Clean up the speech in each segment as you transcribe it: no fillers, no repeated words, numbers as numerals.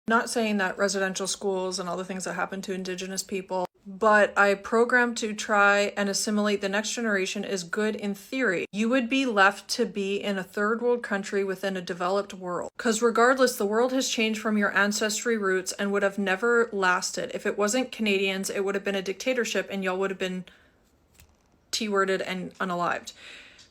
Not saying that residential schools and all the things that happen to Indigenous people, but I programmed to try and assimilate the next generation is good in theory. You would be left to be in a third world country within a developed world. Because regardless, the world has changed from your ancestry roots and would have never lasted. If it wasn't Canadians, it would have been a dictatorship and y'all would have been T-worded and unalived.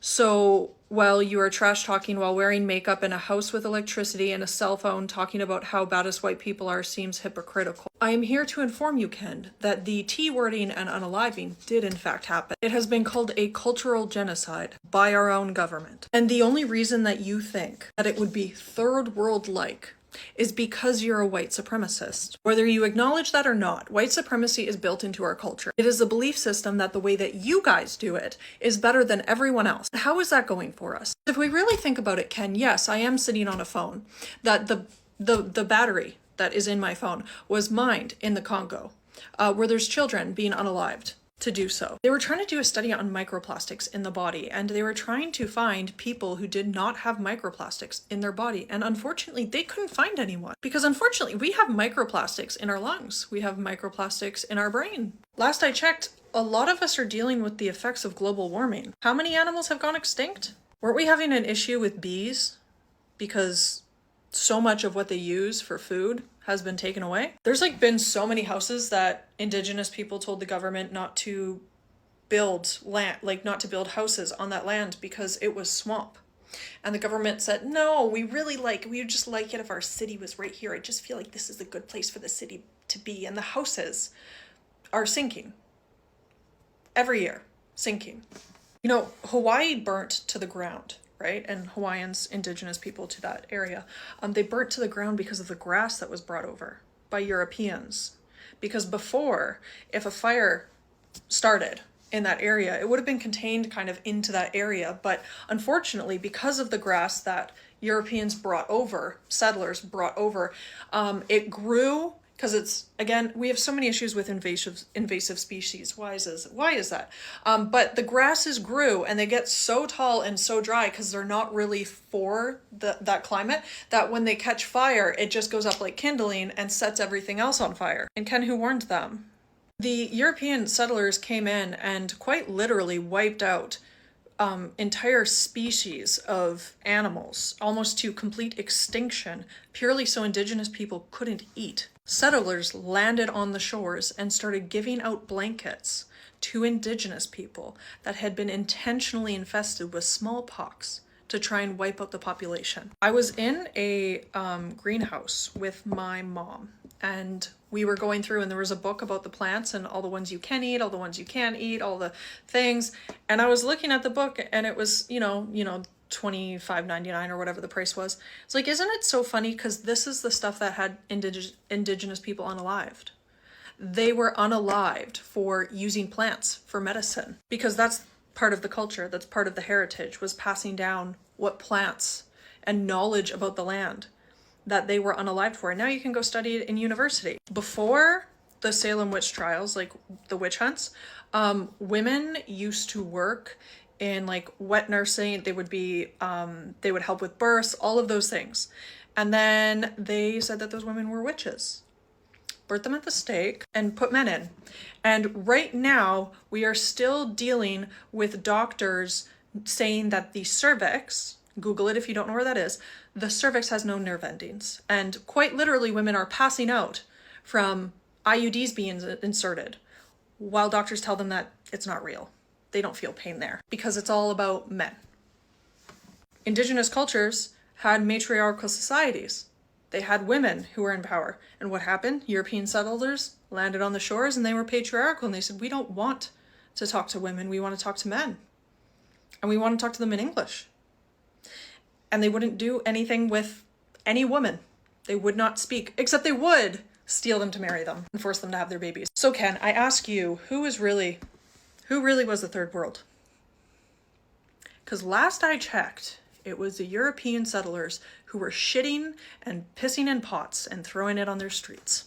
So while you are trash talking while wearing makeup in a house with electricity and a cell phone talking about how bad us white people are seems hypocritical. I am here to inform you, Ken, that the T-wording and unaliving did in fact happen. It has been called a cultural genocide by our own government. And the only reason that you think that it would be third world-like is because you're a white supremacist. Whether you acknowledge that or not, white supremacy is built into our culture. It is a belief system that the way that you guys do it is better than everyone else. How is that going for us? If we really think about it, Ken, yes, I am sitting on a phone that the battery that is in my phone was mined in the Congo, where there's children being unalived to do so. They were trying to do a study on microplastics in the body, and they were trying to find people who did not have microplastics in their body. And unfortunately, they couldn't find anyone because unfortunately, we have microplastics in our lungs. We have microplastics in our brain. Last I checked, a lot of us are dealing with the effects of global warming. How many animals have gone extinct? Weren't we having an issue with bees because so much of what they use for food has been taken away? There's been so many houses that Indigenous people told the government not to build land, not to build houses on that land because it was swamp. And the government said, no, we would just like it if our city was right here. I just feel like this is a good place for the city to be. And the houses are sinking. Every year, sinking. Hawaii burnt to the ground, right? And Hawaiians, Indigenous people to that area, they burnt to the ground because of the grass that was brought over by Europeans. Because before, if a fire started in that area, it would have been contained kind of into that area. But unfortunately, because of the grass that Europeans brought over, settlers brought over, it grew. Because we have so many issues with invasive species. Why is that? But the grasses grew and they get so tall and so dry because they're not really for that climate that when they catch fire, it just goes up like kindling and sets everything else on fire. And Ken, who warned them? The European settlers came in and quite literally wiped out entire species of animals, almost to complete extinction, purely so Indigenous people couldn't eat. Settlers landed on the shores and started giving out blankets to Indigenous people that had been intentionally infested with smallpox to try and wipe out the population. I was in a greenhouse with my mom, and we were going through, and there was a book about the plants and all the ones you can eat, all the ones you can't eat, all the things. And I was looking at the book, and it was, $25.99 or whatever the price was. It's isn't it so funny? Because this is the stuff that had Indigenous people unalived. They were unalived for using plants for medicine, because that's part of the culture, that's part of the heritage, was passing down what plants and knowledge about the land that they were unalived for. And now you can go study it in university. Before the Salem witch trials, the witch hunts, women used to work in wet nursing. They would help with births, all of those things. And then they said that those women were witches. Burnt them at the stake and put men in. And right now we are still dealing with doctors saying that the cervix, Google it if you don't know where that is, the cervix has no nerve endings. And quite literally women are passing out from IUDs being inserted while doctors tell them that it's not real. They don't feel pain there because it's all about men. Indigenous cultures had matriarchal societies. They had women who were in power. And what happened? European settlers landed on the shores and they were patriarchal, and they said, we don't want to talk to women. We want to talk to men. And we want to talk to them in English. And they wouldn't do anything with any woman. They would not speak, except they would steal them to marry them and force them to have their babies. So Ken, I ask you, who really was the third world? Because last I checked, it was the European settlers who were shitting and pissing in pots and throwing it on their streets.